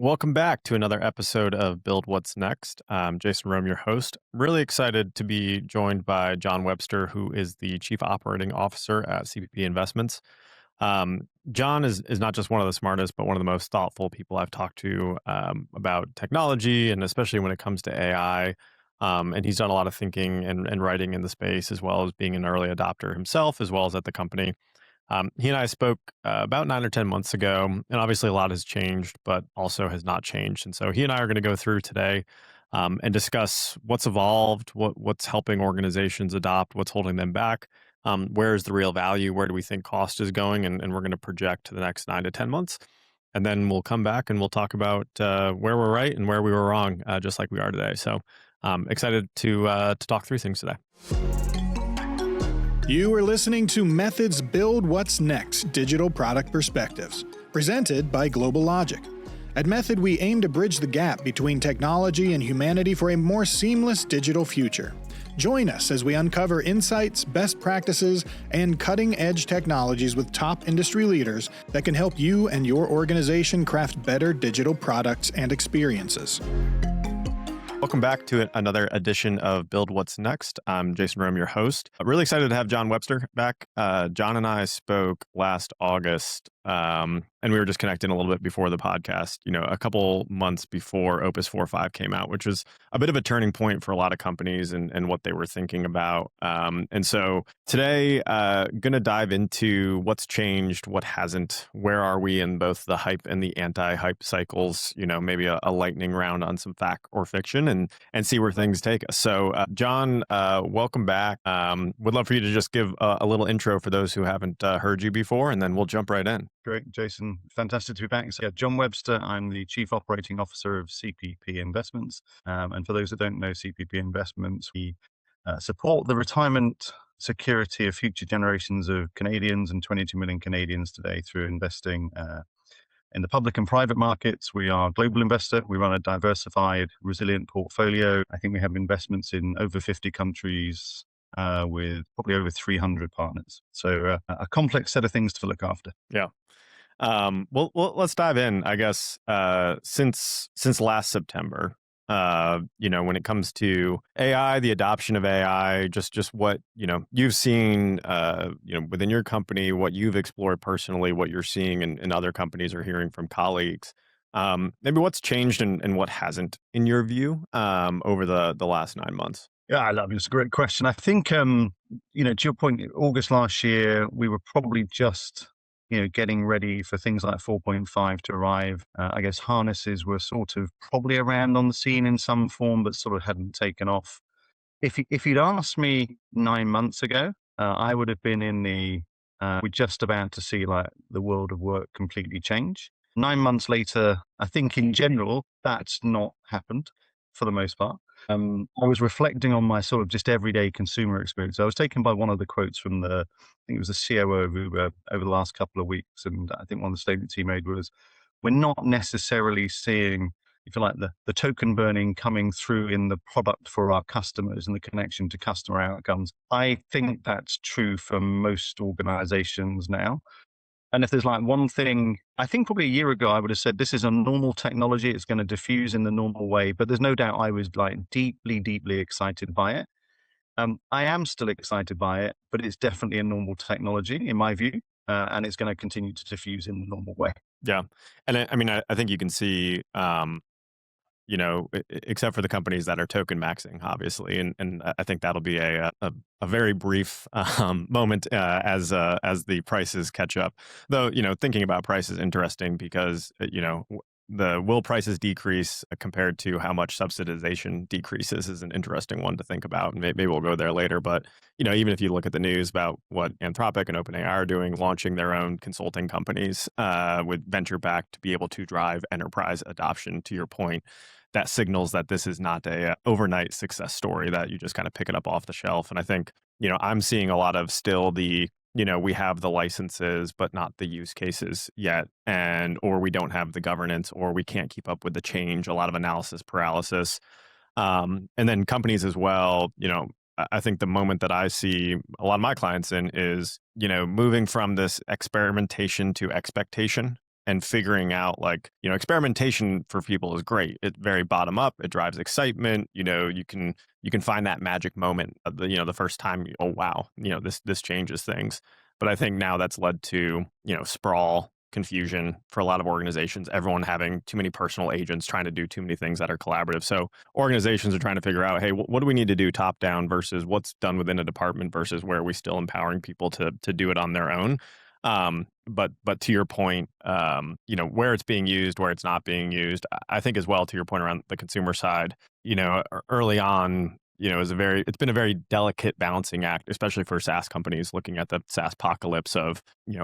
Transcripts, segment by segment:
Welcome back to another episode of Build What's Next. I'm Jason Rome, your host. Really excited to be joined by John Webster, who is the Chief Operating Officer at CPP Investments. John is not just one of the smartest, but one of the most thoughtful people I've talked to about technology, and especially when it comes to AI. And he's done a lot of thinking and writing in the space, as well as being an early adopter himself, as well as at the company. He and I spoke about 9 or 10 months ago, and obviously a lot has changed, but also has not changed. And so he and I are going to go through today and discuss what's evolved, what's helping organizations adopt, what's holding them back, where is the real value, where do we think cost is going, and we're going to project to the next 9 to 10 months. And then we'll come back and we'll talk about where we're right and where we were wrong, just like we are today. So excited to talk through things today. You are listening to Methods Build What's Next Digital Product Perspectives, presented by Global Logic. At Method, we aim to bridge the gap between technology and humanity for a more seamless digital future. Join us as we uncover insights, best practices, and cutting-edge technologies with top industry leaders that can help you and your organization craft better digital products and experiences. Welcome back to another edition of Build What's Next. I'm Jason Rome, your host. Really excited to have John Webster back. John and I spoke last August, and we were just connecting a little bit before the podcast, a couple months before Opus 4.5 came out, which was a bit of a turning point for a lot of companies and what they were thinking about. And so today, going to dive into what's changed, what hasn't, where are we in both the hype and the anti-hype cycles, maybe a lightning round on some fact or fiction and see where things take us. So John, welcome back. Would love for you to just give a little intro for those who haven't heard you before, and then we'll jump right in. Great, Jason. Fantastic to be back. So, John Webster, I'm the Chief Operating Officer of CPP Investments. And for those that don't know CPP Investments, we support the retirement security of future generations of Canadians and 22 million Canadians today through investing in the public and private markets. We are a global investor. We run a diversified, resilient portfolio. I think we have investments in over 50 countries with probably over 300 partners. So a complex set of things to look after. Yeah. Well, let's dive in. I guess since last September, when it comes to AI, the adoption of AI, just what you've seen, within your company, what you've explored personally, what you're seeing in other companies or hearing from colleagues. Maybe what's changed and what hasn't, in your view, over the last 9 months. Yeah, I love it. It's a great question. I think, to your point, August last year, we were probably just getting ready for things like 4.5 to arrive. I guess harnesses were sort of probably around on the scene in some form, but sort of hadn't taken off. If you'd asked me 9 months ago, I would have been we're just about to see like the world of work completely change. 9 months later, I think in general, that's not happened for the most part. I was reflecting on my sort of just everyday consumer experience. I was taken by one of the quotes from I think it was the COO of Uber over the last couple of weeks. And I think one of the statements he made was, we're not necessarily seeing, if you like, the token burning coming through in the product for our customers and the connection to customer outcomes. I think that's true for most organizations now. And if there's like one thing, I think probably a year ago, I would have said, this is a normal technology. It's going to diffuse in the normal way, but there's no doubt I was like deeply, deeply excited by it. I am still excited by it, but it's definitely a normal technology in my view. And it's going to continue to diffuse in the normal way. Yeah. And I think you can see, except for the companies that are token maxing, obviously, and I think that'll be a very brief moment as the prices catch up. Though, thinking about price is interesting because will prices decrease compared to how much subsidization decreases is an interesting one to think about. And maybe we'll go there later. But even if you look at the news about what Anthropic and OpenAI are doing, launching their own consulting companies with venture back to be able to drive enterprise adoption, to your point, that signals that this is not a overnight success story that you just kind of pick it up off the shelf. And I think, I'm seeing a lot of still we have the licenses, but not the use cases yet. Or we don't have the governance, or we can't keep up with the change, a lot of analysis paralysis. And then companies as well, I think the moment that I see a lot of my clients in is, moving from this experimentation to expectation. and figuring out, like, experimentation for people is great. It's very bottom up. It drives excitement. You can find that magic moment of the first time. Oh wow, this changes things. But I think now that's led to sprawl, confusion for a lot of organizations. Everyone having too many personal agents trying to do too many things that are collaborative. So organizations are trying to figure out, hey, what do we need to do top down versus what's done within a department versus where are we still empowering people to do it on their own. But to your point, where it's being used, where it's not being used, I think as well, to your point around the consumer side, early on, it's been a very delicate balancing act, especially for SaaS companies looking at the SaaS apocalypse of,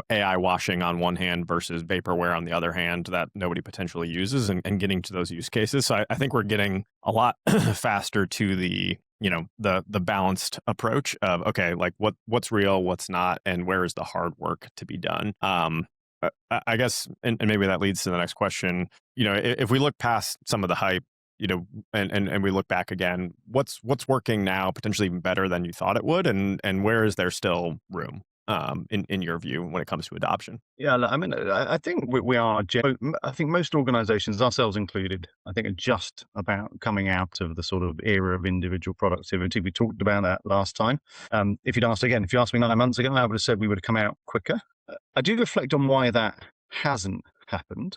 AI washing on one hand versus vaporware on the other hand that nobody potentially uses, and getting to those use cases. So I think we're getting a lot faster to the balanced approach of, okay, like what's real, what's not, and where is the hard work to be done. I guess, and maybe that leads to the next question. If we look past some of the hype, and we look back again, what's working now potentially even better than you thought it would, and where is there still room, in your view, when it comes to adoption? Yeah, look, I mean, I think we are. I think most organisations, ourselves included, I think are just about coming out of the sort of era of individual productivity. We talked about that last time. If you'd asked me 9 months ago, I would have said we would have come out quicker. I do reflect on why that hasn't happened.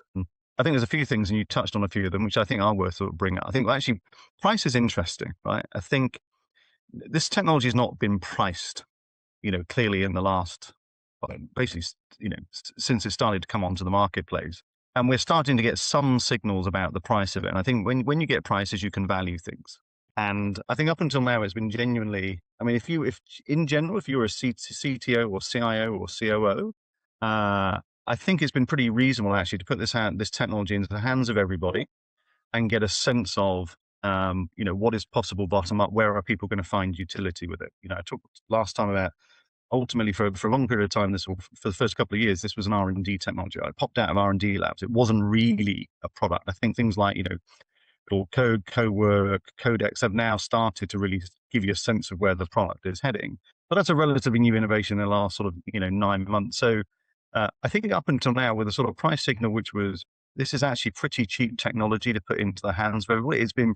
I think there's a few things, and you touched on a few of them, which I think are worth sort of bringing up. I think, well, actually, price is interesting, right? I think this technology has not been priced, clearly in the last, well, basically, since it started to come onto the marketplace. And we're starting to get some signals about the price of it. And I think when you get prices, you can value things. And I think up until now, it's been genuinely, I mean, if in general, if you're a CTO or CIO or COO, I think it's been pretty reasonable actually to put this technology into the hands of everybody and get a sense of, what is possible bottom up. Where are people going to find utility with it? I talked last time about ultimately for a long period of time, for the first couple of years, this was an R&D technology. I popped out of R&D labs. It wasn't really a product. I think things like, or code, co-work, codex have now started to really give you a sense of where the product is heading. But that's a relatively new innovation in the last sort of, 9 months. So I think up until now, with a sort of price signal, which was, this is actually pretty cheap technology to put into the hands of everybody. It's been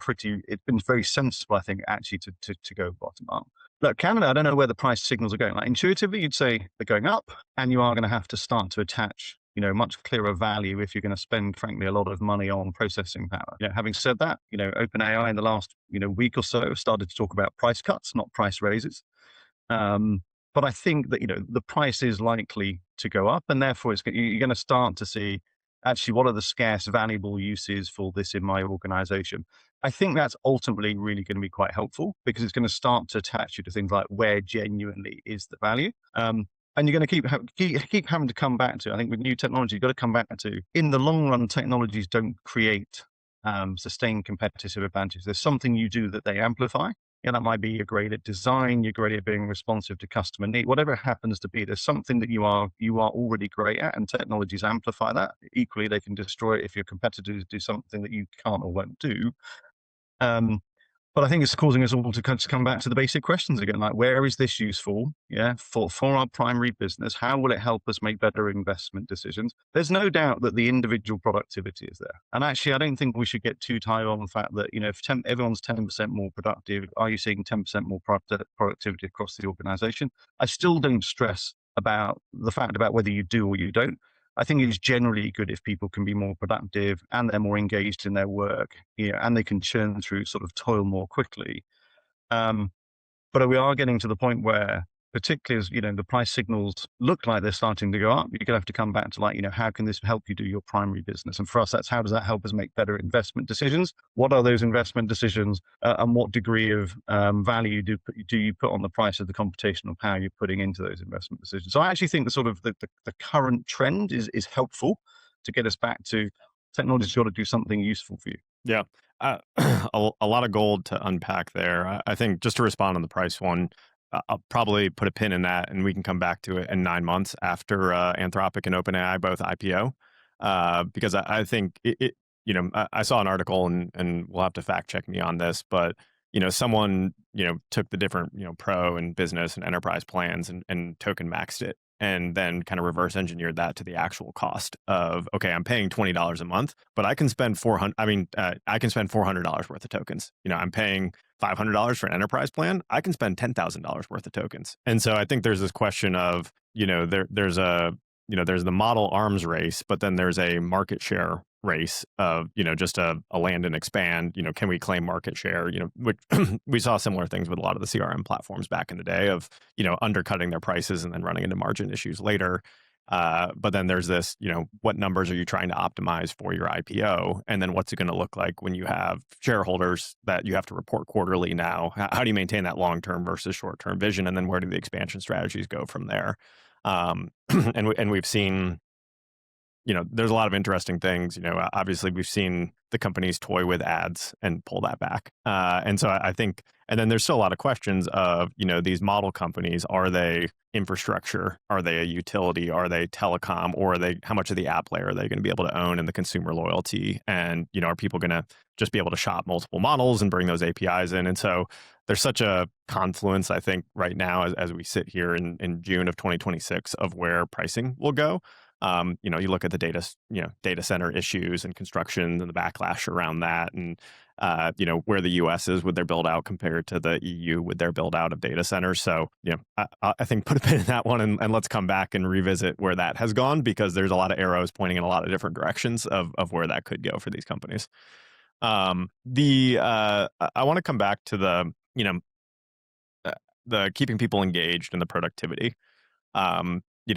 very sensible, I think, actually to go bottom up. Look, Canada, I don't know where the price signals are going. Like intuitively, you'd say they're going up, and you are going to have to start to attach, much clearer value if you're going to spend, frankly, a lot of money on processing power. Having said that, OpenAI in the last, week or so started to talk about price cuts, not price raises. But I think that, the price is likely to go up, and therefore you're going to start to see actually what are the scarce, valuable uses for this in my organization. I think that's ultimately really going to be quite helpful because it's going to start to attach you to things like where genuinely is the value. And you're going to keep having to come back to, I think with new technology, you've got to come back to, in the long run, technologies don't create sustained competitive advantage. There's something you do that they amplify. That might be you're great at design, you're great at being responsive to customer need, whatever it happens to be. There's something that you are already great at, and technologies amplify that. Equally, they can destroy it if your competitors do something that you can't or won't do. But I think it's causing us all to come back to the basic questions again, like where is this useful? Yeah, for our primary business, how will it help us make better investment decisions? There's no doubt that the individual productivity is there. And actually, I don't think we should get too tied on the fact that, if everyone's 10% more productive, are you seeing 10% more productivity across the organization? I still don't stress about the fact about whether you do or you don't. I think it's generally good if people can be more productive and they're more engaged in their work, and they can churn through sort of toil more quickly. But we are getting to the point where, particularly as, the price signals look like they're starting to go up, you're going to have to come back to like, how can this help you do your primary business? And for us, that's how does that help us make better investment decisions? What are those investment decisions, and what degree of value do you put on the price of the computational power you're putting into those investment decisions? So I actually think the sort of the current trend is helpful to get us back to technology's got to do something useful for you. Yeah. A lot of gold to unpack there. I think just to respond on the price one, I'll probably put a pin in that, and we can come back to it in 9 months after Anthropic and OpenAI both IPO, because I think I saw an article, and we'll have to fact check me on this, but someone took the different pro and business and enterprise plans and token maxed it, and then kind of reverse engineered that to the actual cost of, okay, I'm paying $20 a month, but I can spend 400, I can spend $400 worth of tokens. I'm paying $500 for an enterprise plan. I can spend $10,000 worth of tokens. And so I think there's this question of, there's the model arms race, but then there's a market share race of, just a land and expand. Can we claim market share? Which we saw similar things with a lot of the CRM platforms back in the day of, undercutting their prices and then running into margin issues later. But then there's this, what numbers are you trying to optimize for your IPO? And then what's it going to look like when you have shareholders that you have to report quarterly now? How do you maintain that long-term versus short-term vision? And then where do the expansion strategies go from there? And we've seen, there's a lot of interesting things. Obviously we've seen the companies toy with ads and pull that back. And so I think, and then there's still a lot of questions of, these model companies, are they infrastructure? Are they a utility? Are they telecom? Or how much of the app layer are they going to be able to own in the consumer loyalty? And, are people going to just be able to shop multiple models and bring those APIs in? And so there's such a confluence, I think, right now as we sit here in June of 2026 of where pricing will go. You look at the data center issues and construction and the backlash around that, and where the US is with their build out compared to the EU with their build out of data centers. So, I think put a pin in that one and let's come back and revisit where that has gone, because there's a lot of arrows pointing in a lot of different directions of where that could go for these companies. I want to come back to the keeping people engaged and the productivity.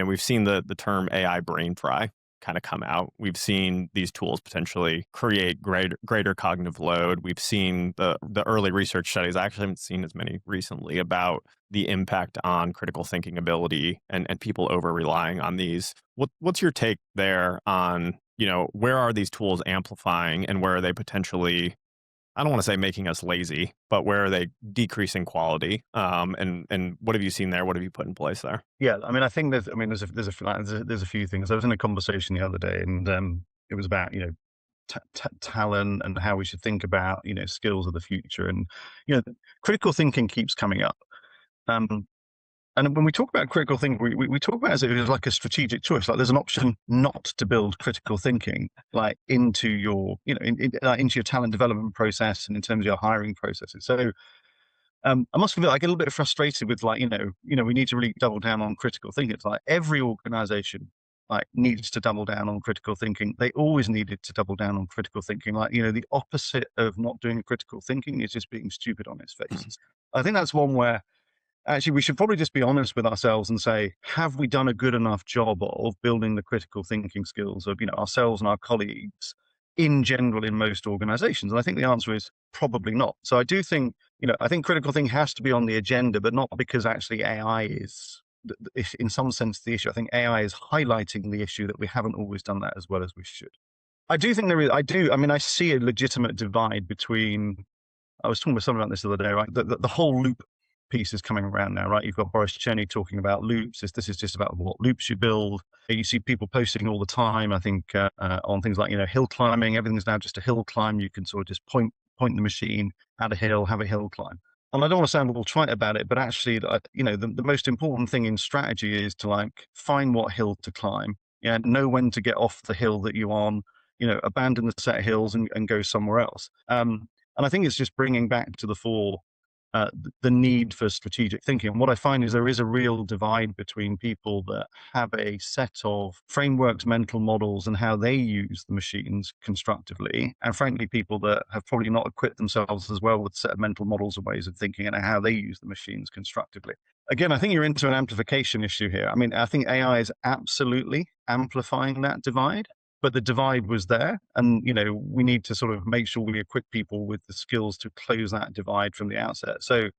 We've seen the term AI brain fry kind of come out. We've seen these tools potentially create greater cognitive load. We've seen the early research studies. I actually haven't seen as many recently about the impact on critical thinking ability and people over relying on these. What's your take there on, where are these tools amplifying and where are they potentially, I don't want to say making us lazy, but where are they decreasing quality? And what have you seen there? What have you put in place there? Yeah, I think there's a few things. I was in a conversation the other day, and it was about talent and how we should think about skills of the future, and critical thinking keeps coming up. And when we talk about critical thinking, we talk about it as it is like a strategic choice. Like there's an option not to build critical thinking, like into your, into your talent development process and in terms of your hiring processes. So I must admit, I get a little bit frustrated with we need to really double down on critical thinking. It's like every organization needs to double down on critical thinking. They always needed to double down on critical thinking. The opposite of not doing critical thinking is just being stupid on its face. I think that's one where actually we should probably just be honest with ourselves and say, have we done a good enough job of building the critical thinking skills of ourselves and our colleagues in general in most organizations? And I think the answer is probably not. So I do think, I think critical thinking has to be on the agenda, but not because actually AI is in some sense the issue. I think AI is highlighting the issue that we haven't always done that as well as we should. I do think I see a legitimate divide between, I was talking with someone about this the other day, right? The whole loop piece is coming around now, right? You've got Boris Cheney talking about loops. This is just about what loops you build. You see people posting all the time, I think, on things like, hill climbing. Everything's now just a hill climb. You can sort of just point the machine at a hill, have a hill climb. And I don't want to sound all trite about it, but actually, the most important thing in strategy is to find what hill to climb, know when to get off the hill that you're on, abandon the set of hills and go somewhere else. And I think it's just bringing back to the fore the need for strategic thinking. And what I find is there is a real divide between people that have a set of frameworks, mental models, and how they use the machines constructively, and frankly, people that have probably not equipped themselves as well with a set of mental models and ways of thinking and how they use the machines constructively. Again, I think you're into an amplification issue here. I think AI is absolutely amplifying that divide. But the divide was there, and we need to sort of make sure we equip people with the skills to close that divide from the outset. So,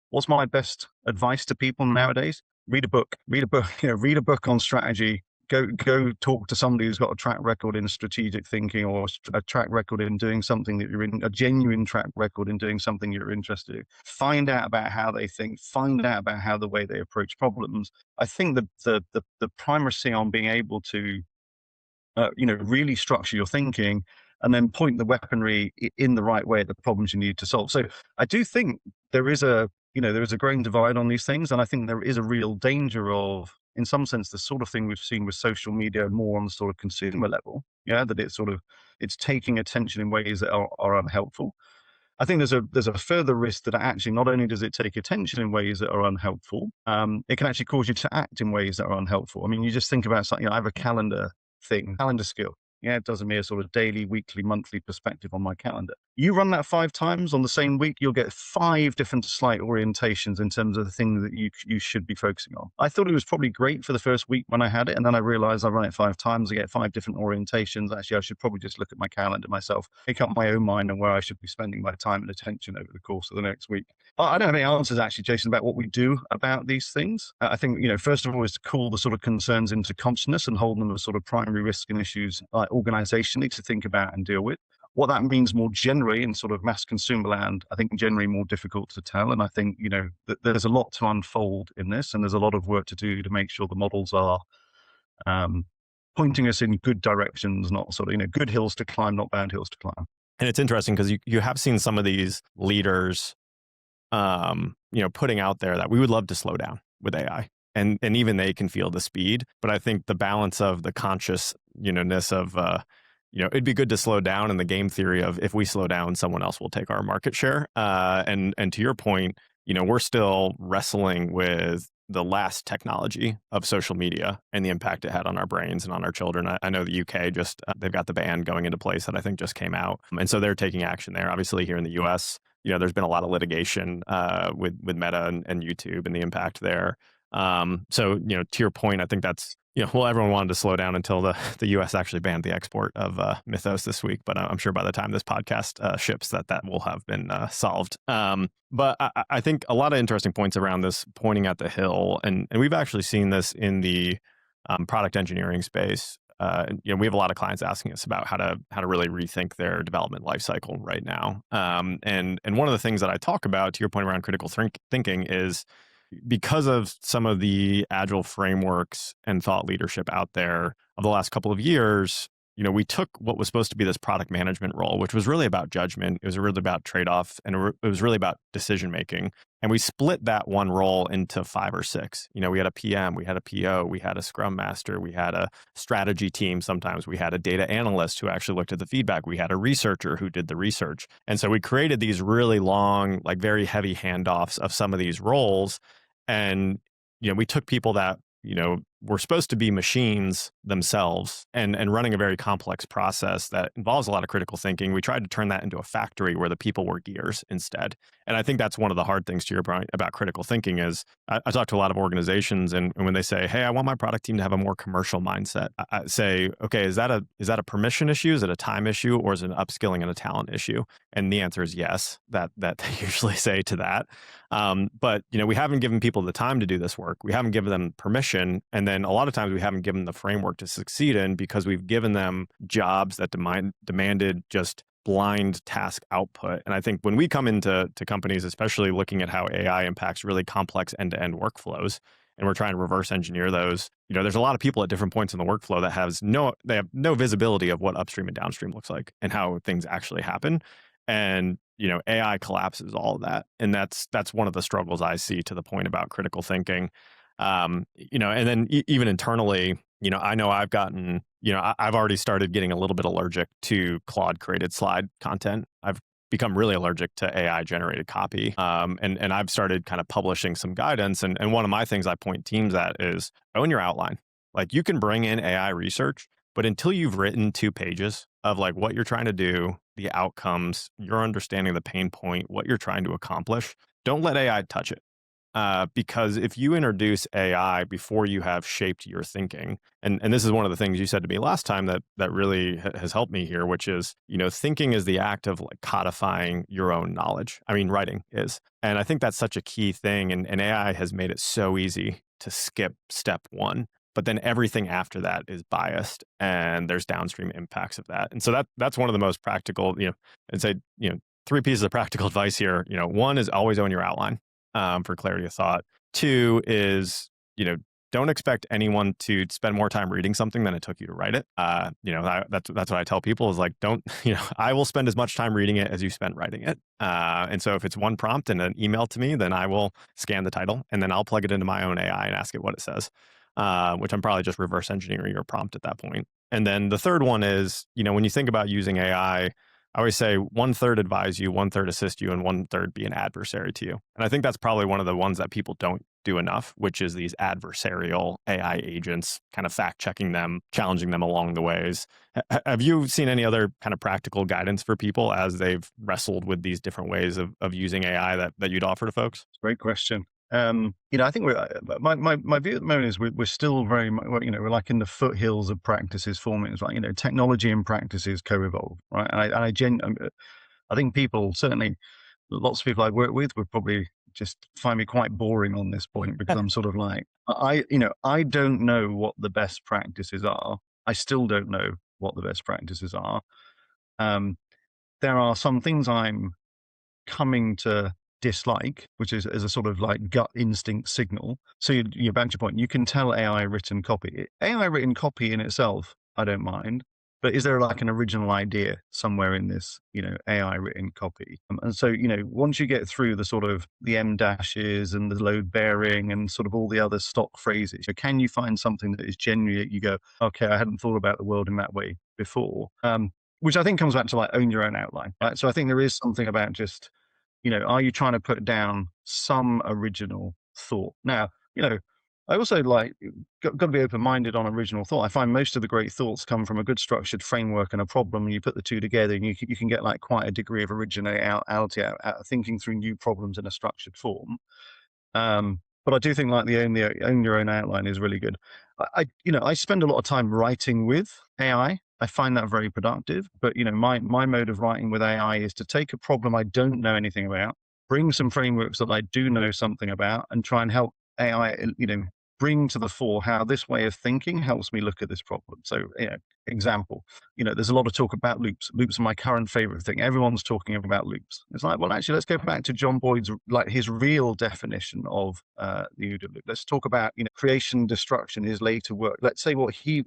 what's my best advice to people nowadays? Read a book, read a book on strategy. Go talk to somebody who's got a track record in strategic thinking, or a track record in doing something that you're in, a genuine track record in doing something you're interested in. Find out about how they think, find out about how the way they approach problems. I think the primacy on being able to really structure your thinking and then point the weaponry in the right way at the problems you need to solve. So I do think there is a there is a growing divide on these things. And I think there is a real danger of, in some sense, the sort of thing we've seen with social media more on the sort of consumer level. Yeah, that it's taking attention in ways that are unhelpful. I think there's a further risk that actually not only does it take attention in ways that are unhelpful, it can actually cause you to act in ways that are unhelpful. I mean, you just think about something. I have a calendar skill. Yeah, it does me a sort of daily, weekly, monthly perspective on my calendar. You run that 5 times on the same week, you'll get 5 different slight orientations in terms of the thing that you should be focusing on. I thought it was probably great for the first week when I had it, and then I realized I run it 5 times, I get 5 different orientations. Actually, I should probably just look at my calendar myself, make up my own mind on where I should be spending my time and attention over the course of the next week. I don't have any answers actually, Jason, about what we do about these things. I think, first of all, is to call the sort of concerns into consciousness and hold them as sort of primary risk and issues organizationally to think about and deal with. What that means more generally in sort of mass consumer land, I think generally more difficult to tell. And I think, that there's a lot to unfold in this, and there's a lot of work to do to make sure the models are pointing us in good directions, not sort of, good hills to climb, not bad hills to climb. And it's interesting because you have seen some of these leaders, putting out there that we would love to slow down with AI. And even they can feel the speed. But I think the balance of the consciousness of, it'd be good to slow down, in the game theory of, if we slow down, someone else will take our market share. And to your point, we're still wrestling with the last technology of social media and the impact it had on our brains and on our children. I know the UK just, they've got the ban going into place that I think just came out. And so they're taking action there. Obviously here in the US, there's been a lot of litigation with Meta and YouTube and the impact there. So, to your point, I think that's, everyone wanted to slow down until the US actually banned the export of Mythos this week. But I'm sure by the time this podcast ships, that will have been solved. But I think a lot of interesting points around this pointing at the hill. And we've actually seen this in the product engineering space. We have a lot of clients asking us about how to really rethink their development lifecycle right now. And one of the things that I talk about, to your point around critical thinking, is because of some of the agile frameworks and thought leadership out there of the last couple of years, we took what was supposed to be this product management role, which was really about judgment. It was really about trade-off, and it was really about decision making. And we split that one role into 5 or 6. We had a PM, we had a PO, we had a Scrum Master, we had a strategy team. Sometimes we had a data analyst who actually looked at the feedback. We had a researcher who did the research. And so we created these really long, like very heavy handoffs of some of these roles. And, we took people that, were supposed to be machines themselves and running a very complex process that involves a lot of critical thinking. We tried to turn that into a factory where the people were gears instead. And I think that's one of the hard things, to your point about critical thinking, is I talk to a lot of organizations, and when they say, hey, I want my product team to have a more commercial mindset, I say, okay, is that a permission issue? Is it a time issue? Or is it an upskilling and a talent issue? And the answer is yes, that they usually say to that. But, we haven't given people the time to do this work. We haven't given them permission. And then a lot of times we haven't given them the framework to succeed in, because we've given them jobs that demanded just blind task output. And I think when we come into companies, especially looking at how AI impacts really complex end-to-end workflows, and we're trying to reverse engineer those, there's a lot of people at different points in the workflow that they have no visibility of what upstream and downstream looks like and how things actually happen. And, AI collapses all of that. And that's one of the struggles I see, to the point about critical thinking. And then even internally, I know I've gotten, I've already started getting a little bit allergic to Claude created slide content. I've become really allergic to AI generated copy. And I've started kind of publishing some guidance. And one of my things I point teams at is own your outline. Like, you can bring in AI research, but until you've written 2 pages of like what you're trying to do, the outcomes, your understanding of the pain point, what you're trying to accomplish, don't let AI touch it. Because if you introduce AI before you have shaped your thinking, and this is one of the things you said to me last time that really has helped me here, which is, thinking is the act of like codifying your own knowledge. I mean, writing is. And I think that's such a key thing. And AI has made it so easy to skip step 1. But then everything after that is biased, and there's downstream impacts of that. And so that's one of the most practical, and say, 3 pieces of practical advice here. 1 is always own your outline for clarity of thought. 2 is, don't expect anyone to spend more time reading something than it took you to write it. That's what I tell people is like, don't, I will spend as much time reading it as you spent writing it. And so if it's one prompt and an email to me, then I will scan the title and then I'll plug it into my own AI and ask it what it says, which I'm probably just reverse engineering your prompt at that point. And then the third one is, when you think about using AI, I always say one third advise you, one third assist you, and one third be an adversary to you. And I think that's probably one of the ones that people don't do enough, which is these adversarial AI agents, kind of fact checking them, challenging them along the ways. Have you seen any other kind of practical guidance for people as they've wrestled with these different ways of using AI that you'd offer to folks? Great question. I think my view at the moment is we're still very much, we're like in the foothills of practices forming. It's like, technology and practices co-evolve, right? I think people, certainly lots of people I work with would probably just find me quite boring on this point because I'm sort of like, I don't know what the best practices are. I still don't know what the best practices are. There are some things I'm coming to dislike, which is as a sort of like gut instinct signal. So you're back to your point. You can tell AI written copy. AI written copy in itself, I don't mind. But is there like an original idea somewhere in this, AI written copy? And so, once you get through the sort of the M dashes and the load bearing and sort of all the other stock phrases, can you find something that is genuine? You go, okay, I hadn't thought about the world in that way before. Which I think comes back to like own your own outline, right? So I think there is something about just, are you trying to put down some original thought? Now, I also got to be open-minded on original thought. I find most of the great thoughts come from a good structured framework and a problem, and you put the two together, and you can get like quite a degree of originality out thinking through new problems in a structured form. But I do think like the own your own outline is really good. I spend a lot of time writing with AI. I find that very productive. But my mode of writing with AI is to take a problem I don't know anything about, bring some frameworks that I do know something about, and try and help AI, bring to the fore how this way of thinking helps me look at this problem. So, example, there's a lot of talk about loops. Loops are my current favorite thing. Everyone's talking about loops. It's like, well, actually, let's go back to John Boyd's, like his real definition of the OODA loop. Let's talk about, creation, destruction, his later work. Let's say what he,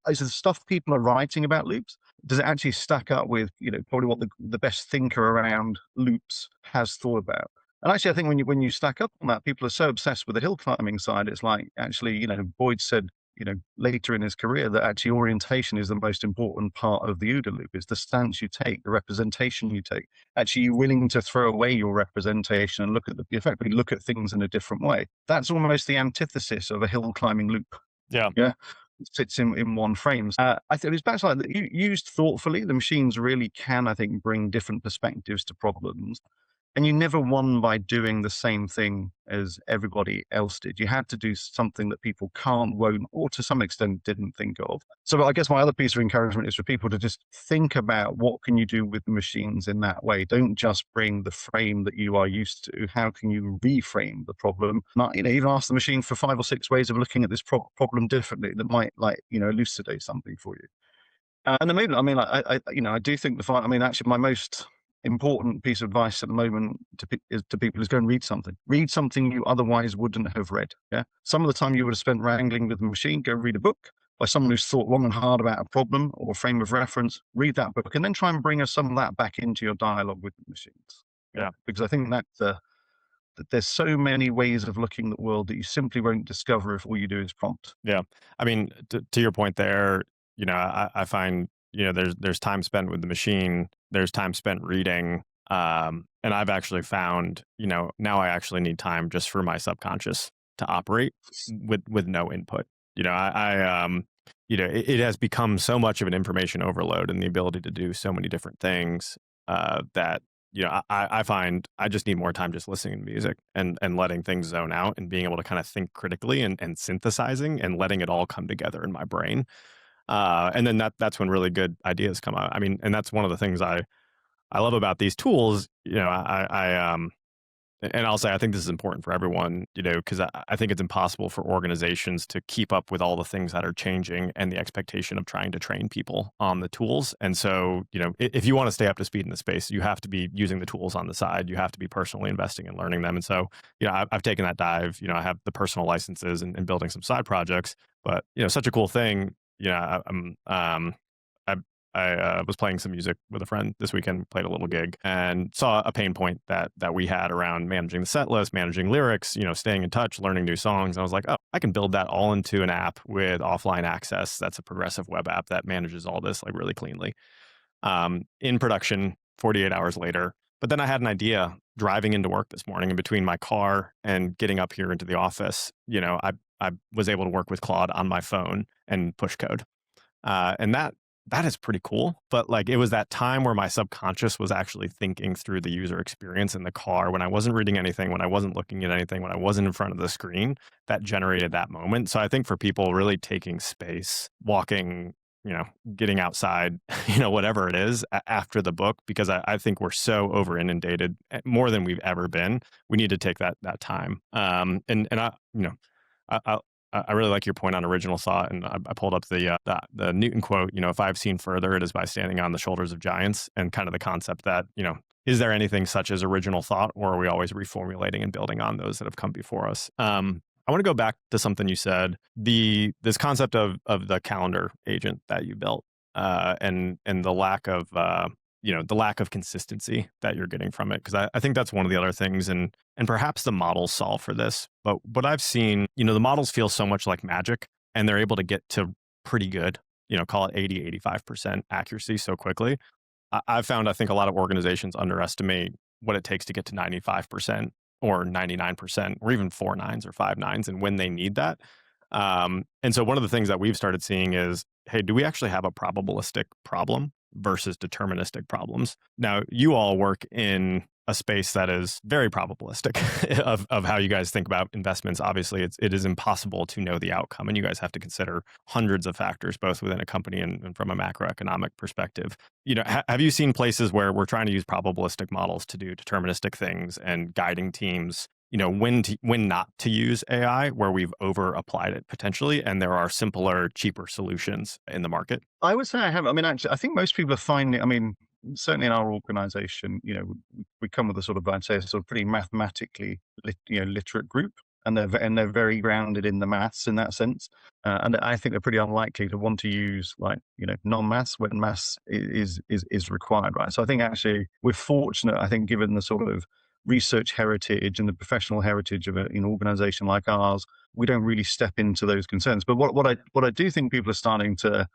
is the stuff people are writing about loops, does it actually stack up with, probably what the best thinker around loops has thought about? And actually, I think when you stack up on that, people are so obsessed with the hill climbing side. It's like, actually, Boyd said, later in his career that actually orientation is the most important part of the OODA loop. It's the stance you take, the representation you take. Actually, you're willing to throw away your representation and effectively look at things in a different way. That's almost the antithesis of a hill climbing loop. Yeah. Yeah. It sits in one frame. I think it's back to like used thoughtfully, the machines really can, I think, bring different perspectives to problems. And you never won by doing the same thing as everybody else did. You had to do something that people can't, won't, or to some extent didn't think of. So I guess my other piece of encouragement is for people to just think about what can you do with the machines in that way. Don't just bring the frame that you are used to. How can you reframe the problem? Not, even ask the machine for 5 or 6 ways of looking at this problem differently that might elucidate something for you. And the movement, I do think actually my most important piece of advice at the moment to people is go and read something. Read something you otherwise wouldn't have read. Yeah. Some of the time you would have spent wrangling with the machine, go read a book by someone who's thought long and hard about a problem or a frame of reference. Read that book and then try and bring some of that back into your dialogue with the machines. Yeah. Because I think that there's so many ways of looking at the world that you simply won't discover if all you do is prompt. Yeah. I mean, to your point there, I find, there's time spent with the machine, there's time spent reading. And I've actually found, now I actually need time just for my subconscious to operate with no input. It has become so much of an information overload and the ability to do so many different things that, I find I just need more time just listening to music and letting things zone out and being able to kind of think critically and synthesizing and letting it all come together in my brain. And then that's when really good ideas come out. I mean, and that's one of the things I love about these tools. and I'll say I think this is important for everyone, because I think it's impossible for organizations to keep up with all the things that are changing and the expectation of trying to train people on the tools. And so, if you want to stay up to speed in the space, you have to be using the tools on the side. You have to be personally investing in learning them. And so, I've taken that dive. I have the personal licenses and building some side projects. But such a cool thing. I was playing some music with a friend this weekend, played a little gig, and saw a pain point that we had around managing the set list, managing lyrics, staying in touch, learning new songs. And I was like, oh, I can build that all into an app with offline access. That's a progressive web app that manages all this like really cleanly. In production, 48 hours later. But then I had an idea driving into work this morning, in between my car and getting up here into the office. I was able to work with Claude on my phone and push code. And that is pretty cool. But like, it was that time where my subconscious was actually thinking through the user experience in the car, when I wasn't reading anything, when I wasn't looking at anything, when I wasn't in front of the screen, that generated that moment. So I think for people really taking space, walking, getting outside, whatever it is after the book, because I think we're so over inundated, more than we've ever been. We need to take that time. And I, I really like your point on original thought, and I pulled up the Newton quote. If I've seen further, it is by standing on the shoulders of giants, and kind of the concept that is there anything such as original thought, or are we always reformulating and building on those that have come before us? I want to go back to something you said, this concept of the calendar agent that you built, and the lack of the lack of consistency that you're getting from it, because I think that's one of the other things, and perhaps the models solve for this. But what I've seen, the models feel so much like magic, and they're able to get to pretty good, call it 80-85% accuracy so quickly. I've found, I think a lot of organizations underestimate what it takes to get to 95% or 99% or even 4 nines or 5 nines, and when they need that. And so one of the things that we've started seeing is, hey, do we actually have a probabilistic problem versus deterministic problems? Now, you all work in a space that is very probabilistic of how you guys think about investments. Obviously, it is impossible to know the outcome, and you guys have to consider hundreds of factors, both within a company and from a macroeconomic perspective. Have you seen places where we're trying to use probabilistic models to do deterministic things and guiding teams, when not to use AI, where we've over applied it potentially, and there are simpler, cheaper solutions in the market? I would say I have. I mean, actually, I think most people are finding, I mean, certainly in our organization, we come with a sort of, I'd say, a sort of pretty mathematically literate group, and they're very grounded in the maths in that sense. And I think they're pretty unlikely to want to use non-maths when maths is required, right? So I think actually we're fortunate, I think, given the sort of research heritage and the professional heritage of an organization like ours, we don't really step into those concerns. But what I do think people are starting to,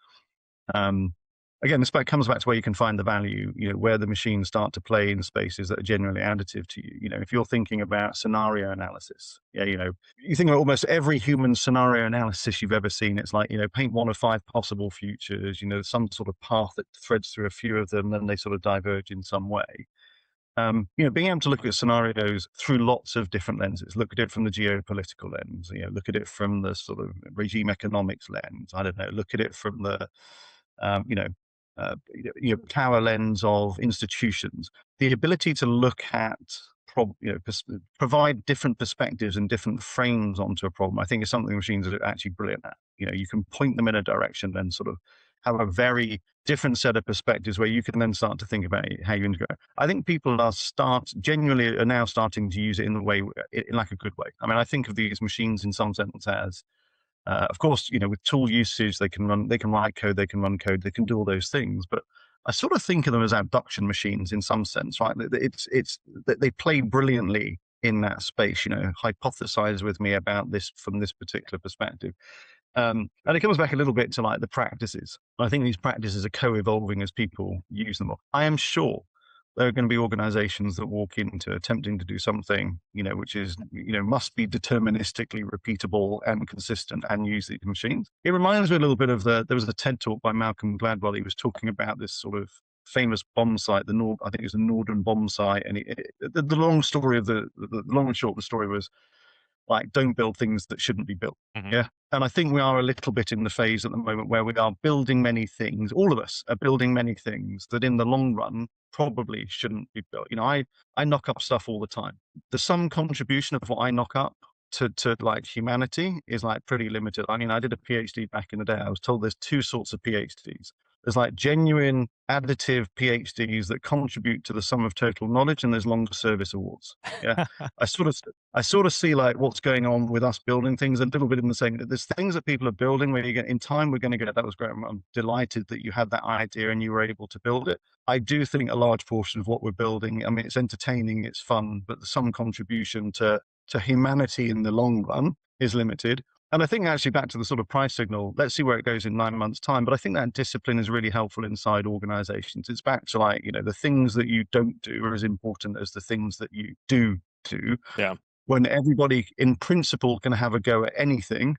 again, this comes back to where you can find the value, where the machines start to play in spaces that are generally additive to you. If you're thinking about scenario analysis, you think about almost every human scenario analysis you've ever seen. It's like, paint 1 of 5 possible futures, some sort of path that threads through a few of them, then they sort of diverge in some way. Being able to look at scenarios through lots of different lenses, look at it from the geopolitical lens, look at it from the sort of regime economics lens. I don't know, look at it from the, power lens of institutions. The ability to look at, provide different perspectives and different frames onto a problem, I think is something machines are actually brilliant at. You can point them in a direction and sort of have a very different set of perspectives where you can then start to think about how you integrate. I think people genuinely are now starting to use it in the way, in like a good way. I mean, I think of these machines in some sense as, of course, with tool usage, they can write code, they can run code, they can do all those things. But I sort of think of them as abduction machines in some sense, right? It's they play brilliantly in that space. Hypothesize with me about this from this particular perspective. And it comes back a little bit to like the practices. I think these practices are co-evolving as people use them. I am sure there are going to be organizations that walk into attempting to do something, which is, must be deterministically repeatable and consistent and use these machines. It reminds me a little bit of there was a TED talk by Malcolm Gladwell. He was talking about this sort of famous bomb site, I think it was the Norden bomb site. And the long story of the long and short of the story was, like, don't build things that shouldn't be built. Mhm. Yeah. And I think we are a little bit in the phase at the moment where we are building many things. All of us are building many things that in the long run probably shouldn't be built. I knock up stuff all the time. The sum contribution of what I knock up to like humanity is like pretty limited. I mean, I did a PhD back in the day. I was told there's two sorts of PhDs. There's like genuine additive PhDs that contribute to the sum of total knowledge, and there's longer service awards. Yeah. I sort of I sort of see like what's going on with us building things a little bit in the same. There's things that people are building where you get in time. We're going to get that was great. I'm delighted that you had that idea and you were able to build it. I do think a large portion of what we're building, I mean, it's entertaining, it's fun, but some contribution to humanity in the long run is limited. And I think actually back to the sort of price signal, let's see where it goes in 9 months' time. But I think that discipline is really helpful inside organizations. It's back to like, the things that you don't do are as important as the things that you do. Yeah. When everybody in principle can have a go at anything,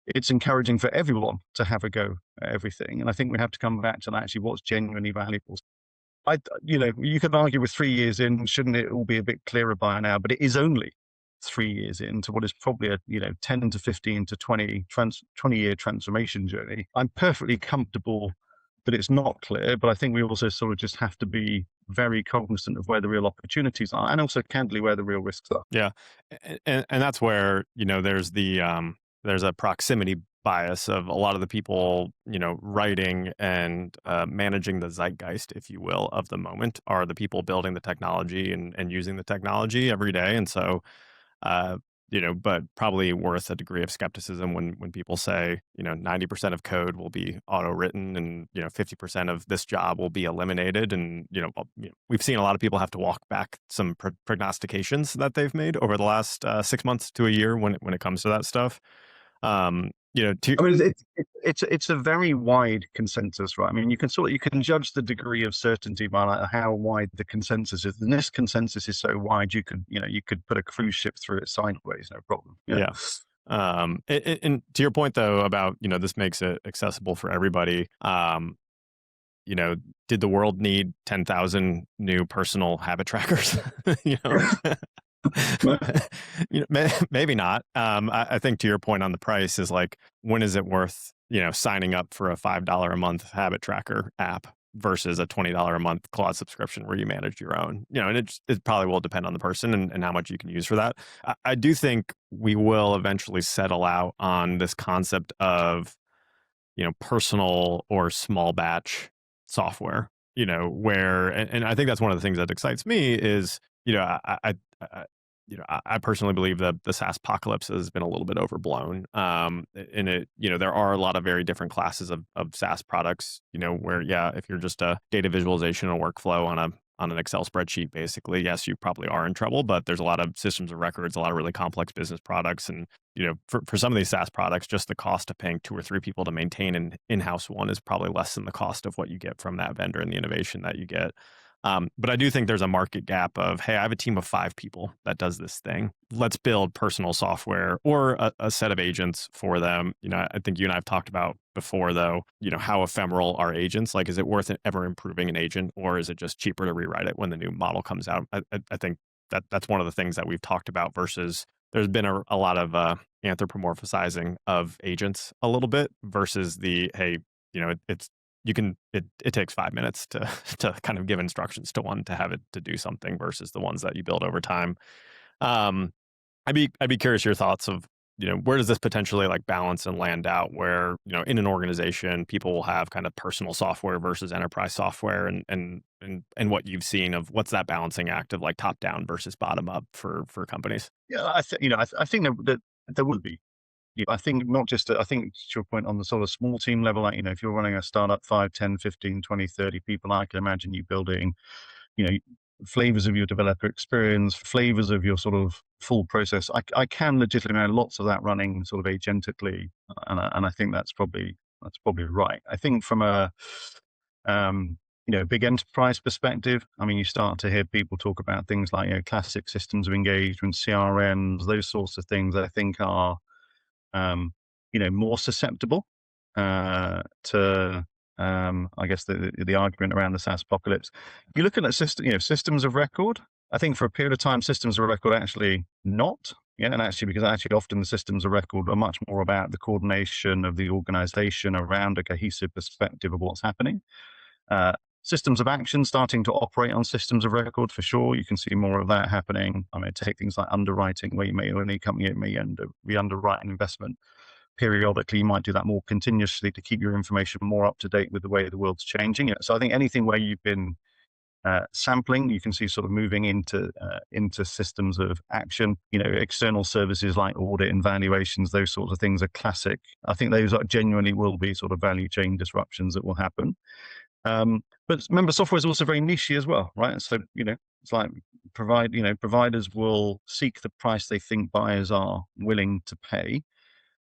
it's encouraging for everyone to have a go at everything. And I think we have to come back to actually what's genuinely valuable. You could argue with 3 years in, shouldn't it all be a bit clearer by now? But it is only 3 years into what is probably a 10 to 15 to 20-year transformation journey. I'm perfectly comfortable that it's not clear, but I think we also sort of just have to be very cognizant of where the real opportunities are, and also candidly where the real risks are. Yeah. And that's where, there's a proximity bias of a lot of the people, writing and managing the zeitgeist, if you will, of the moment are the people building the technology and using the technology every day. And so, uh, but probably worth a degree of skepticism when people say, 90% of code will be auto written and, 50% of this job will be eliminated. And, we've seen a lot of people have to walk back some prognostications that they've made over the last 6 months to a year when it comes to that stuff. To I mean, it's a very wide consensus, right? I mean, you can judge the degree of certainty by like how wide the consensus is. And this consensus is so wide, you could put a cruise ship through it sideways, no problem. Yeah. Yeah. And to your point though about, this makes it accessible for everybody. Did the world need 10,000 new personal habit trackers? you know, maybe not. I think to your point on the price is like, when is it worth, signing up for a $5 a month habit tracker app versus a $20 a month cloud subscription where you manage your own, and it probably will depend on the person and how much you can use for that. I do think we will eventually settle out on this concept of, personal or small batch software, where, and I think that's one of the things that excites me is, I personally believe that the SaaS apocalypse has been a little bit overblown. In it, there are a lot of very different classes of SaaS products, where, yeah, if you're just a data visualization and workflow on an Excel spreadsheet, basically, yes, you probably are in trouble, but there's a lot of systems of records, a lot of really complex business products. And, for some of these SaaS products, just the cost of paying 2 or 3 people to maintain an in-house one is probably less than the cost of what you get from that vendor and the innovation that you get. But I do think there's a market gap of, hey, I have a team of 5 people that does this thing. Let's build personal software or a set of agents for them. I think you and I have talked about before, though, how ephemeral are agents? Like, is it worth ever improving an agent, or is it just cheaper to rewrite it when the new model comes out? I think that's one of the things that we've talked about versus there's been a lot of anthropomorphizing of agents a little bit versus the, hey, it takes 5 minutes to to kind of give instructions to one to have it to do something versus the ones that you build over time. Um, I'd be curious your thoughts of, where does this potentially like balance and land out where, in an organization, people will have kind of personal software versus enterprise software and what you've seen of what's that balancing act of like top down versus bottom up for companies. Yeah, I think that there will be. I think not just, I think to your point on the sort of small team level, like, if you're running a startup, 5, 10, 15, 20, 30 people, I can imagine you building, you know, flavors of your developer experience, flavors of your sort of full process. I can legitimately imagine lots of that running sort of agentically. And I think that's probably right. I think from a, big enterprise perspective, I mean, you start to hear people talk about things like, classic systems of engagement, CRMs, those sorts of things I think are, more susceptible to, I guess, the argument around the SaaS apocalypse. You're looking at systems of record. I think for a period of time, systems of record actually not Yeah, and actually, because actually often the systems of record are much more about the coordination of the organization around a cohesive perspective of what's happening. Uh, Systems of action starting to operate on systems of record for sure. You can see more of that happening. I mean, take things like underwriting, where you may, when a company may re-underwrite an investment periodically. You might do that more continuously to keep your information more up to date with the way the world's changing. So I think anything where you've been sampling, you can see sort of moving into systems of action. External services like audit and valuations, those sorts of things are classic. I think those genuinely will be sort of value chain disruptions that will happen. But remember, software is also very niche as well, right? So it's like providers will seek the price they think buyers are willing to pay.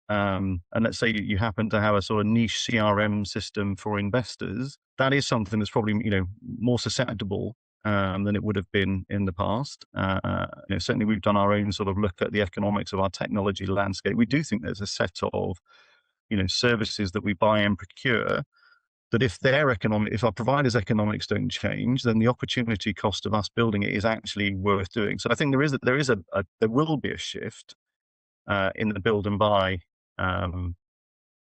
And let's say you happen to have a sort of niche CRM system for investors, that is something that's probably more susceptible than it would have been in the past. Certainly, we've done our own sort of look at the economics of our technology landscape. We do think there's a set of services that we buy and procure that if our providers' economics don't change, then the opportunity cost of us building it is actually worth doing. So I think there will be a shift in the build and buy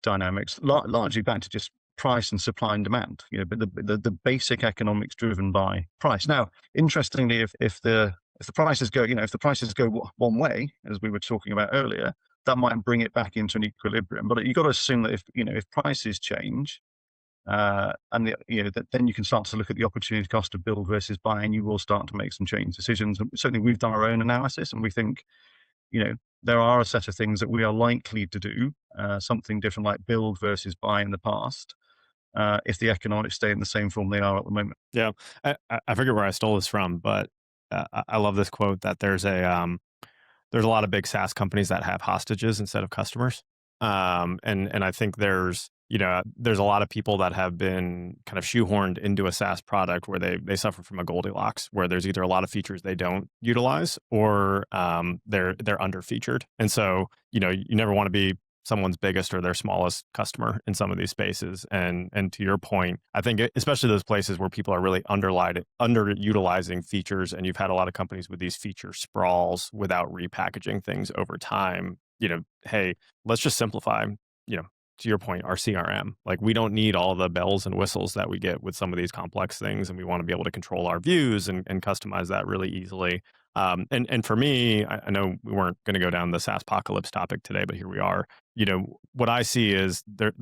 dynamics, largely back to just price and supply and demand. But the basic economics driven by price. Now, interestingly, if the prices go, if the prices go one way, as we were talking about earlier, that might bring it back into an equilibrium. But you've got to assume that if prices change, then you can start to look at the opportunity cost of build versus buy, and you will start to make some change decisions. And certainly, we've done our own analysis, and we think, there are a set of things that we are likely to do something different, like build versus buy in the past, if the economics stay in the same form they are at the moment. Yeah, I forget where I stole this from, but I love this quote that there's a lot of big SaaS companies that have hostages instead of customers. And I think there's a lot of people that have been kind of shoehorned into a SaaS product where they suffer from a Goldilocks, where there's either a lot of features they don't utilize or they're under featured. And so, you never want to be someone's biggest or their smallest customer in some of these spaces. And to your point, I think especially those places where people are really underutilizing features, and you've had a lot of companies with these feature sprawls without repackaging things over time. Hey, let's just simplify. To your point, our CRM. Like, we don't need all the bells and whistles that we get with some of these complex things, and we want to be able to control our views and customize that really easily. And for me, I know we weren't going to go down the SaaS apocalypse topic today, but here we are. What I see is there,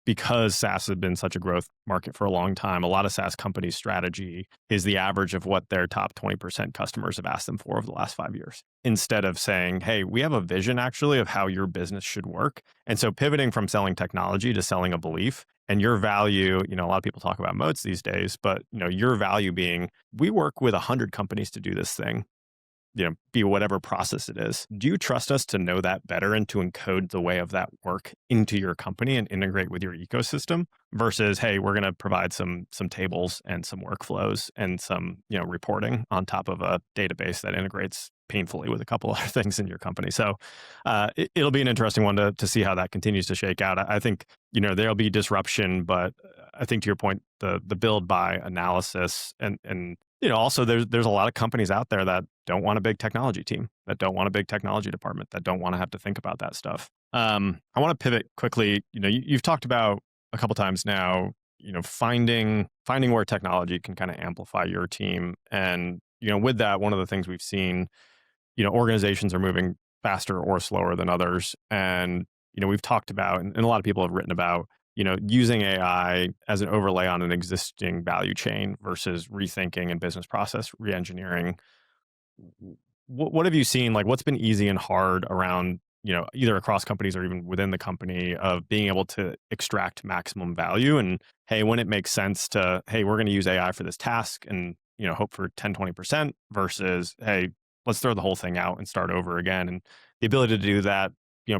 because SaaS has been such a growth market for a long time, a lot of SaaS companies' strategy is the average of what their top 20% customers have asked them for over the last 5 years, instead of saying, hey, we have a vision actually of how your business should work. And so pivoting from selling technology to selling a belief, and your value, a lot of people talk about moats these days, but your value being, we work with 100 companies to do this thing, be whatever process it is. Do you trust us to know that better and to encode the way of that work into your company and integrate with your ecosystem versus, hey, we're going to provide some tables and some workflows and some, reporting on top of a database that integrates painfully with a couple other things in your company. So it'll be an interesting one to see how that continues to shake out. I think, there'll be disruption, but I think to your point, the build by analysis and also there's a lot of companies out there that don't want a big technology team, that don't want a big technology department, that don't want to have to think about that stuff. I want to pivot quickly. You've talked about a couple times now, finding where technology can kind of amplify your team. And, with that, one of the things we've seen, organizations are moving faster or slower than others. And, we've talked about, and a lot of people have written about, using AI as an overlay on an existing value chain versus rethinking and business process reengineering. What have you seen? Like, what's been easy and hard around, either across companies or even within the company, of being able to extract maximum value? And hey, when it makes sense to, hey, we're going to use AI for this task and, hope for 10-20% versus, hey, let's throw the whole thing out and start over again. And the ability to do that,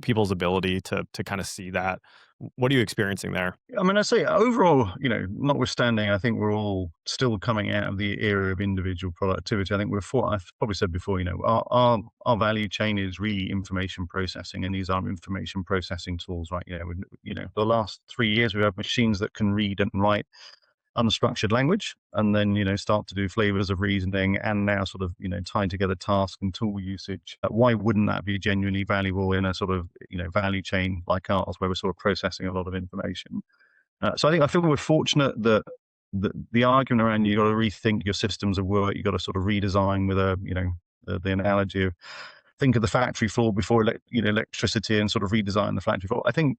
people's ability to kind of see that. What are you experiencing there? I mean, I say overall, notwithstanding, I think we're all still coming out of the era of individual productivity. I think I've probably said before, our value chain is really information processing, and these are information processing tools, right? The last 3 years, we have machines that can read and write unstructured language, and then, start to do flavors of reasoning, and now sort of, tying together task and tool usage. Why wouldn't that be genuinely valuable in a sort of, value chain like ours, where we're sort of processing a lot of information? So I feel we're fortunate that the argument around you got to rethink your systems of work, you got to sort of redesign with the analogy of think of the factory floor before electricity, and sort of redesign the factory floor. I think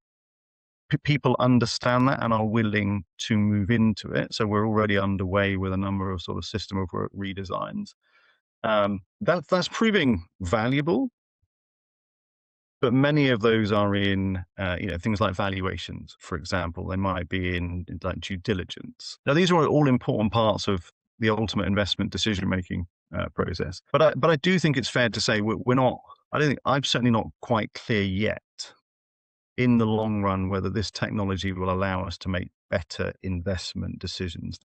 people understand that and are willing to move into it. So we're already underway with a number of sort of system of work redesigns. That's proving valuable, but many of those are in, things like valuations, for example. They might be in like due diligence. Now, these are all important parts of the ultimate investment decision-making process. But I do think it's fair to say we're not. I'm certainly not quite clear yet in the long run whether this technology will allow us to make better investment decisions.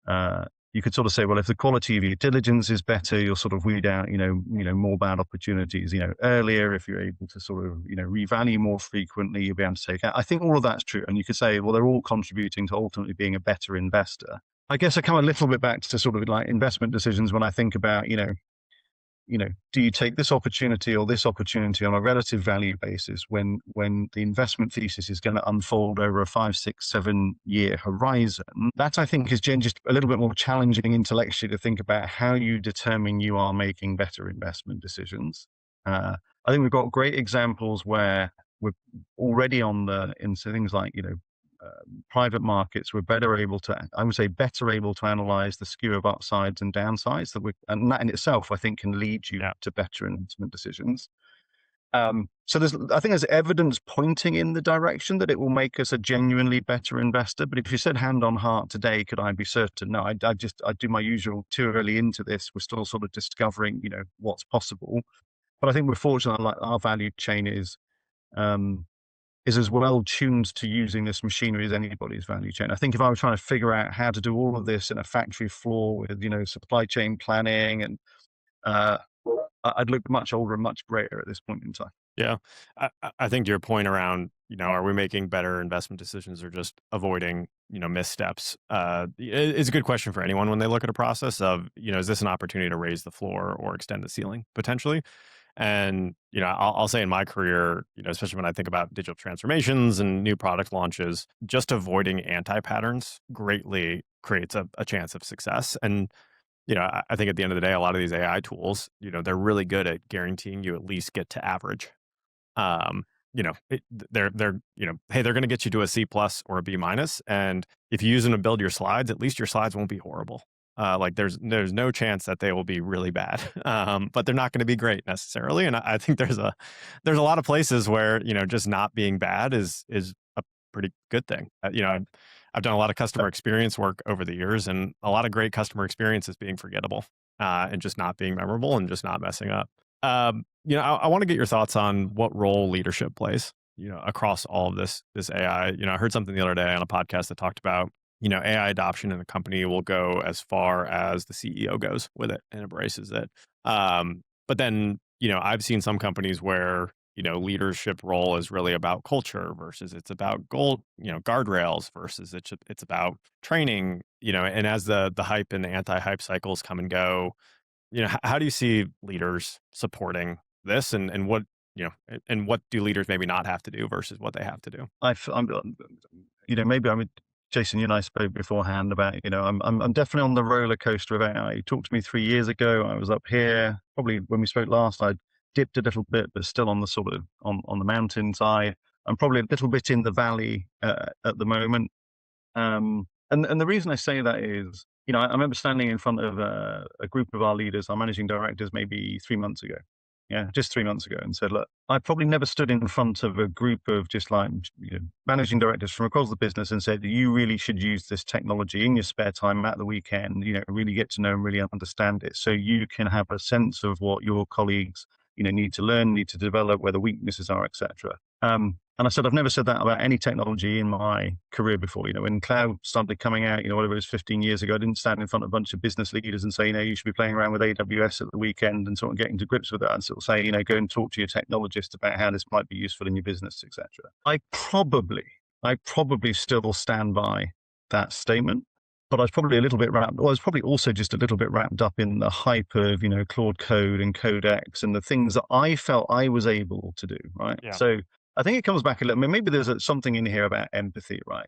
You could sort of say, well, if the quality of your diligence is better, you'll sort of weed out, more bad opportunities, earlier. If you're able to sort of, revalue more frequently, you'll be able to take out. I think all of that's true. And you could say, well, they're all contributing to ultimately being a better investor. I guess I come a little bit back to sort of like investment decisions when I think about, do you take this opportunity or this opportunity on a relative value basis when the investment thesis is going to unfold over a 5, 6, 7 year horizon? That, I think, is just a little bit more challenging intellectually to think about how you determine you are making better investment decisions. I think we've got great examples where we're already into things like, private markets. We're better able to analyze the skew of upsides and downsides and that in itself, I think, can lead you to better investment decisions. So I think there's evidence pointing in the direction that it will make us a genuinely better investor. But if you said hand on heart today, could I be certain? No, I do my usual too early into this. We're still sort of discovering, what's possible. But I think we're fortunate, like our value chain is as well tuned to using this machinery as anybody's value chain. I think if I was trying to figure out how to do all of this in a factory floor with, supply chain planning, and I'd look much older and much greater at this point in time. Yeah. I think your point around, are we making better investment decisions or just avoiding, missteps? It's a good question for anyone when they look at a process of, is this an opportunity to raise the floor or extend the ceiling potentially? And, I'll say in my career, especially when I think about digital transformations and new product launches, just avoiding anti-patterns greatly creates a chance of success. And, I think at the end of the day, a lot of these AI tools, they're really good at guaranteeing you at least get to average. Um, hey, they're going to get you to a C plus or a B minus. And if you use them to build your slides, at least your slides won't be horrible. Like there's no chance that they will be really bad, but they're not going to be great necessarily. And I think there's a lot of places where just not being bad is a pretty good thing. I've done a lot of customer experience work over the years, and a lot of great customer experience is being forgettable and just not being memorable and just not messing up. I want to get your thoughts on what role leadership plays, across all of this AI. I heard something the other day on a podcast that talked about AI adoption in the company will go as far as the CEO goes with it and embraces it. But then, I've seen some companies where, leadership role is really about culture versus it's about guardrails versus it's about training, and as the hype and the anti-hype cycles come and go, how do you see leaders supporting this and what, and what do leaders maybe not have to do versus what they have to do? Maybe Jason, you and I spoke beforehand about, I'm definitely on the roller coaster of AI. You talked to me 3 years ago. I was up here. Probably when we spoke last, I dipped a little bit, but still on the sort of on the mountainside. I'm probably a little bit in the valley at the moment. And the reason I say that is, I remember standing in front of a group of our leaders, our managing directors, maybe 3 months ago. Yeah, just 3 months ago, and said, look, I probably never stood in front of a group of just like managing directors from across the business and said, you really should use this technology in your spare time at the weekend, really get to know and really understand it so you can have a sense of what your colleagues, need to learn, need to develop, where the weaknesses are, etc. And I said, I've never said that about any technology in my career before. When cloud started coming out, whatever it was 15 years ago, I didn't stand in front of a bunch of business leaders and say, you should be playing around with AWS at the weekend and sort of getting to grips with that, and sort of say, go and talk to your technologist about how this might be useful in your business, etc. I probably still stand by that statement. but I was probably a little bit wrapped. Well, I was probably also just a little bit wrapped up in the hype of Claude Code and Codex and the things that I felt I was able to do. Right. Yeah. So I think it comes back a little. I mean, maybe there's something in here about empathy, right?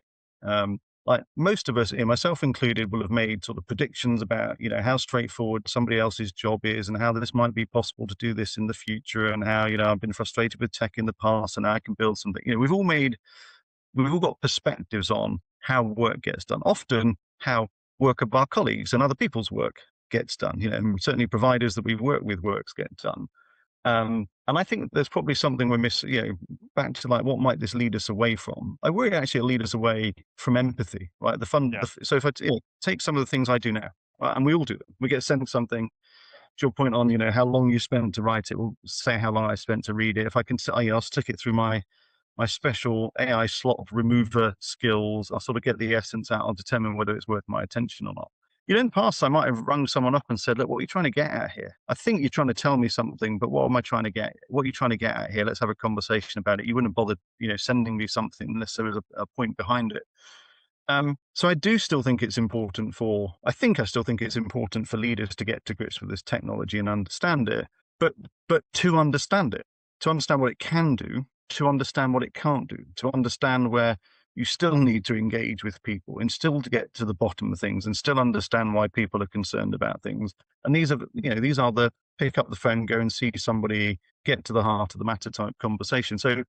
Like most of us, myself included, will have made sort of predictions about how straightforward somebody else's job is and how this might be possible to do this in the future, and how I've been frustrated with tech in the past and I can build something. We've all got perspectives on how work gets done. Often, how work of our colleagues and other people's work gets done. And certainly providers that we've worked with works get done. And I think there's probably something we're missing, back to like, what might this lead us away from? I worry actually it'll lead us away from empathy, right? Yeah. So if I take some of the things I do now, right, and we all do them, we get sent something, to your point on, how long you spent to write it, will say how long I spent to read it. If I can, I'll stick it through my special AI slot remover skills. I'll sort of get the essence out. I'll determine whether it's worth my attention or not. In the past, I might have rung someone up and said, look, what are you trying to get at here? I think you're trying to tell me something, but what am I trying to get? What are you trying to get at here? Let's have a conversation about it. You wouldn't have bothered, sending me something unless there was a point behind it. So I do still think it's important I still think it's important for leaders to get to grips with this technology and understand it, but to understand it, to understand what it can do, to understand what it can't do, to understand where you still need to engage with people and still to get to the bottom of things and still understand why people are concerned about things. And these are the pick up the phone, go and see somebody, get to the heart of the matter type conversation. So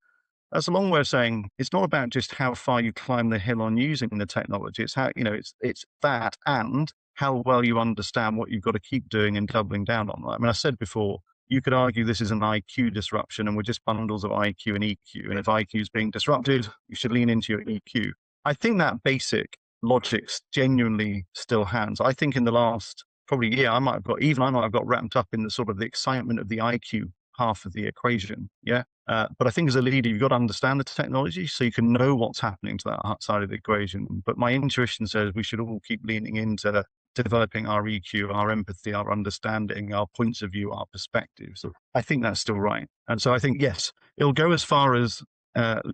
that's a long way of saying it's not about just how far you climb the hill on using the technology. It's how, it's that, and how well you understand what you've got to keep doing and doubling down on. I mean, I said before, you could argue this is an IQ disruption and we're just bundles of IQ and EQ. And if IQ is being disrupted, you should lean into your EQ. I think that basic logic genuinely still hands. I think in the last probably year, I might have got wrapped up in the sort of the excitement of the IQ half of the equation. Yeah. But I think as a leader, you've got to understand the technology so you can know what's happening to that side of the equation. But my intuition says we should all keep leaning into developing our EQ, our empathy, our understanding, our points of view, our perspectives. I think that's still right. And so I think, yes, it'll go as far as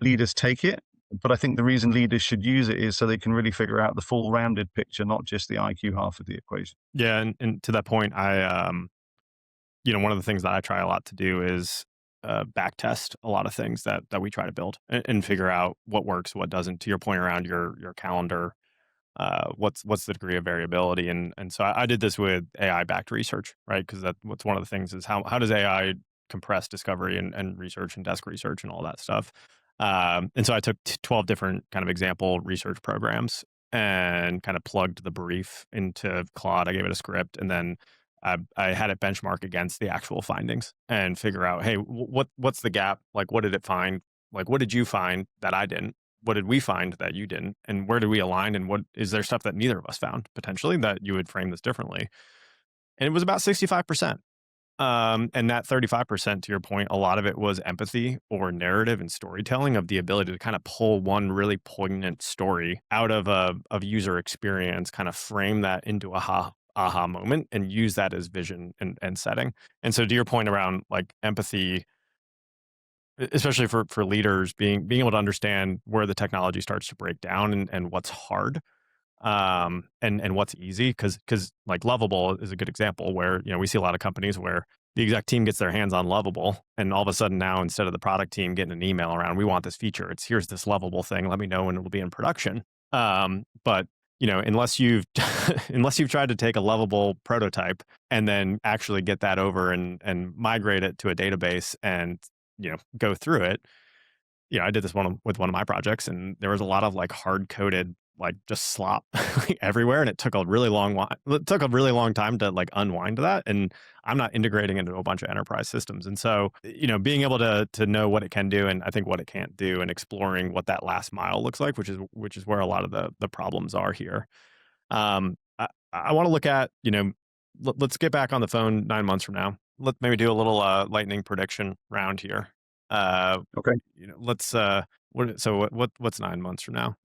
leaders take it. But I think the reason leaders should use it is so they can really figure out the full rounded picture, not just the IQ half of the equation. Yeah. And to that point, one of the things that I try a lot to do is back test a lot of things that we try to build and figure out what works, what doesn't. To your point around your calendar, what's the degree of variability, and so I did this with AI backed research, right? Because what's one of the things is how does AI compress discovery and research and desk research and all that stuff. And so I took 12 different kind of example research programs and kind of plugged the brief into Claude. I gave it a script, and then I had it benchmark against the actual findings and figure out, hey, what's the gap? Like, what did it find? Like, what did you find that I didn't? What did we find that you didn't? And where do we align? And what is there stuff that neither of us found potentially that you would frame this differently? And it was about 65%. And that 35%, to your point, a lot of it was empathy or narrative and storytelling, of the ability to kind of pull one really poignant story out of a user experience, kind of frame that into a aha moment and use that as vision and setting. And so to your point around like empathy, especially for leaders, being able to understand where the technology starts to break down and what's hard, and what's easy, because like Lovable is a good example where we see a lot of companies where the exec team gets their hands on Lovable, and all of a sudden now, instead of the product team getting an email around, we want this feature, it's here's this Lovable thing, let me know when it'll be in production. But unless you've unless you've tried to take a Lovable prototype and then actually get that over and migrate it to a database and go through it. I did this with one of my projects, and there was a lot of like hard coded, like just slop everywhere, and it took a really long time to like unwind that. And I'm not integrating into a bunch of enterprise systems, and so being able to know what it can do, and I think what it can't do, and exploring what that last mile looks like, which is where a lot of the problems are here. I want to look at let's get back on the phone 9 months from now. Let's maybe do a little lightning prediction round here. Okay. Let's what's 9 months from now?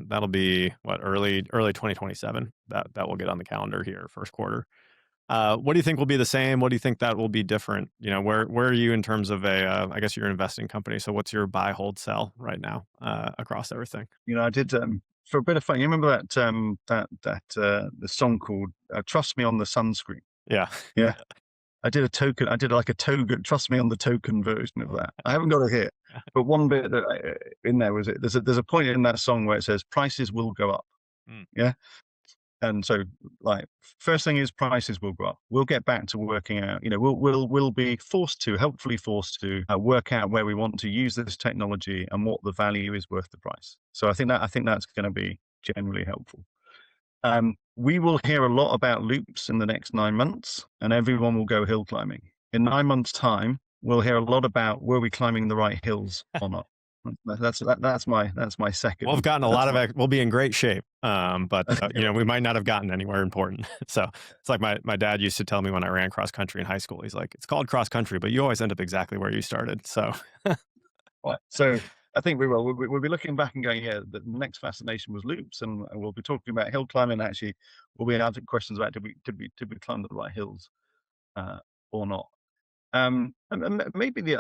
That'll be what, early 2027. That will get on the calendar here, first quarter. What do you think will be the same? What do you think that will be different? Where are you in terms of I guess you're an investing company. So what's your buy, hold, sell right now across everything? I did for a bit of fun, you remember the song called "Trust Me on the Sunscreen"? Yeah. Yeah, I did a token. I did like a token. Trust me on the token version of that. I haven't got it here, but one bit that in there was it. There's a point in that song where it says prices will go up. Mm. Yeah, and so like first thing is prices will go up. We'll get back to working out. We'll be hopefully forced to work out where we want to use this technology and what the value is worth the price. So I think that's going to be generally helpful. We will hear a lot about loops in the next 9 months, and everyone will go hill climbing. In 9 months' time, we'll hear a lot about were we climbing the right hills or not. That's my We'll have second. gotten a lot That's of my we'll be in great shape, but okay. we might not have gotten anywhere important. So it's like my dad used to tell me when I ran cross country in high school. He's like, "It's called cross country, but you always end up exactly where you started." So Right. So I think we will. We'll be looking back and going, yeah, the next fascination was loops, and we'll be talking about hill climbing. Actually, we'll be answering questions about did we climb the right hills uh, or not. And maybe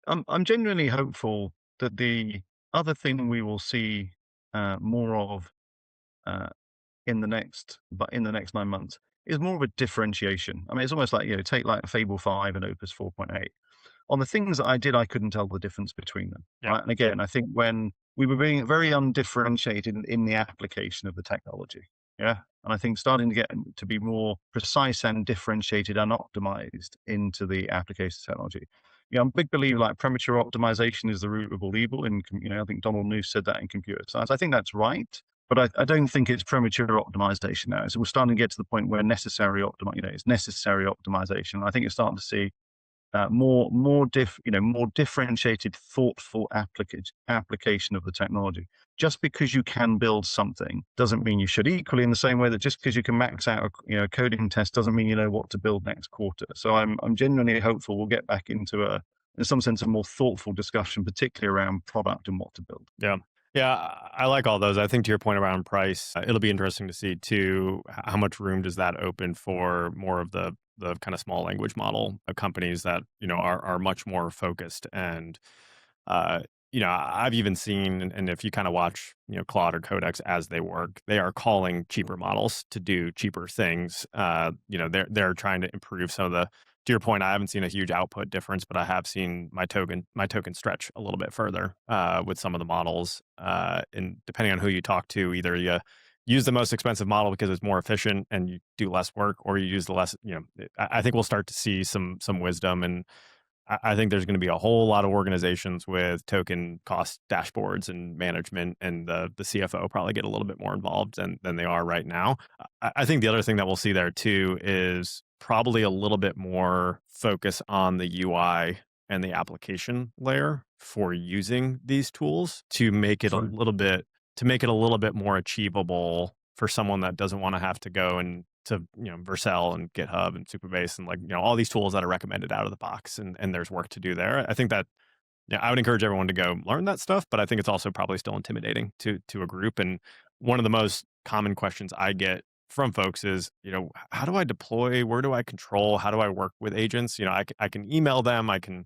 I'm genuinely hopeful that the other thing we will see more of uh, in the next 9 months is more of a differentiation. I mean, it's almost like take like Fable 5 and Opus 4.8. On the things that I did, I couldn't tell the difference between them, yeah, right? And again, I think when we were being very undifferentiated in the application of the technology, yeah? And I think starting to get to be more precise and differentiated and optimized into the application of technology. I'm a big believer like premature optimization is the root of all evil. I think Donald Knuth said that in computer science. I think that's right, but I don't think it's premature optimization now. So we're starting to get to the point where it's necessary optimization. I think you're starting to see more differentiated, thoughtful application of the technology. Just because you can build something doesn't mean you should. Equally, in the same way that just because you can max out a coding test doesn't mean you know what to build next quarter. So I'm genuinely hopeful we'll get back into in some sense, a more thoughtful discussion, particularly around product and what to build. yeah, yeah. I like all those. I think to your point around price, it'll be interesting to see too how much room does that open for more of the kind of small language model companies that are much more focused and uh, I've even seen, and if you kind of watch, Claude or Codex as they work, they are calling cheaper models to do cheaper things. They're trying to improve some of the. To your point, I haven't seen a huge output difference, but I have seen my token stretch a little bit further with some of the models. And depending on who you talk to, either you use the most expensive model because it's more efficient and you do less work, or you use the less. I think we'll start to see some wisdom and I think there's going to be a whole lot of organizations with token cost dashboards and management, and the CFO probably get a little bit more involved than they are right now. I think the other thing that we'll see there too is probably a little bit more focus on the UI and the application layer for using these tools Sure. to make it a little bit more achievable for someone that doesn't want to have to go and to Vercel and GitHub and Supabase and all these tools that are recommended out of the box and there's work to do there. I think that I would encourage everyone to go learn that stuff, but I think it's also probably still intimidating to a group. And one of the most common questions I get from folks is, how do I deploy? Where do I control? How do I work with agents? I can email them. I can,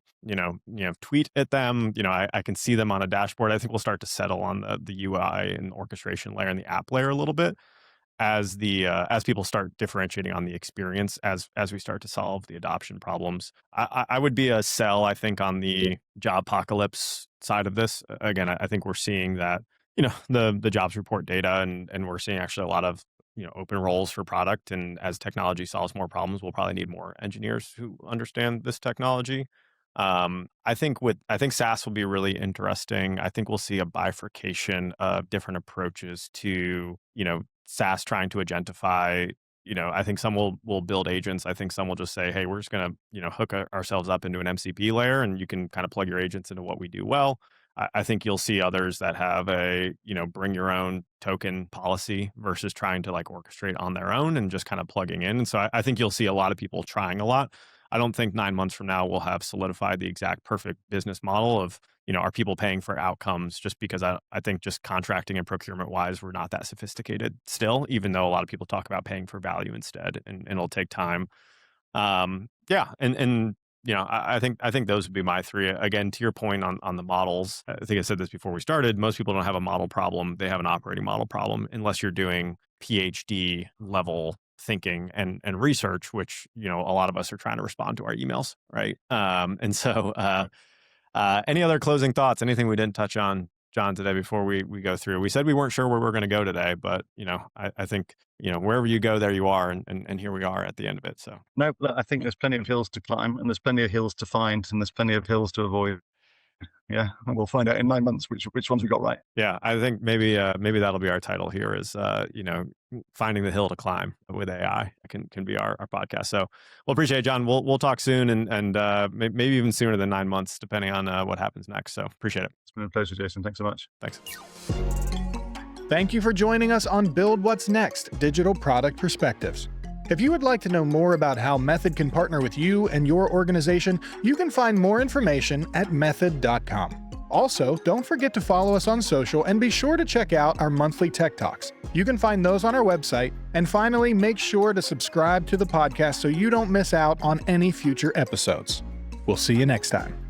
tweet at them. I can see them on a dashboard. I think we'll start to settle on the UI and orchestration layer and the app layer a little bit as people start differentiating on the experience as we start to solve the adoption problems. I would be a sell, I think, on the job apocalypse side of this. Again, I think we're seeing that the jobs report data and we're seeing actually a lot of open roles for product. And as technology solves more problems, we'll probably need more engineers who understand this technology. I think SaaS will be really interesting. I think we'll see a bifurcation of different approaches to SaaS trying to agentify. I think some will build agents. I think some will just say, hey, we're just gonna hook ourselves up into an MCP layer, and you can kind of plug your agents into what we do well. I think you'll see others that have a bring your own token policy versus trying to like orchestrate on their own and just kind of plugging in. And so I think you'll see a lot of people trying a lot. I don't think 9 months from now we'll have solidified the exact perfect business model of, are people paying for outcomes just because I think just contracting and procurement wise, we're not that sophisticated still, even though a lot of people talk about paying for value instead and it'll take time. Yeah. And I think those would be my three. Again, to your point on the models, I think I said this before we started. Most people don't have a model problem; they have an operating model problem, unless you're doing PhD level thinking and research, which a lot of us are trying to respond to our emails, right? And so, any other closing thoughts? Anything we didn't touch on, John, today before we go through? We said we weren't sure where we're going to go today, but I think wherever you go, there you are, and here we are at the end of it. So No, look, I think there's plenty of hills to climb, and there's plenty of hills to find, and there's plenty of hills to avoid. Yeah, and we'll find out in 9 months which ones we got right. yeah, I think maybe that'll be our title here is finding the hill to climb with AI can be our podcast. So we'll appreciate it, John. We'll talk soon and maybe even sooner than 9 months, depending on what happens next. So appreciate it. It's been a pleasure, Jason. Thanks so much. Thanks. Thank you for joining us on Build What's Next, Digital Product Perspectives. If you would like to know more about how Method can partner with you and your organization, you can find more information at method.com. Also, don't forget to follow us on social and be sure to check out our monthly Tech Talks. You can find those on our website. And finally, make sure to subscribe to the podcast so you don't miss out on any future episodes. We'll see you next time.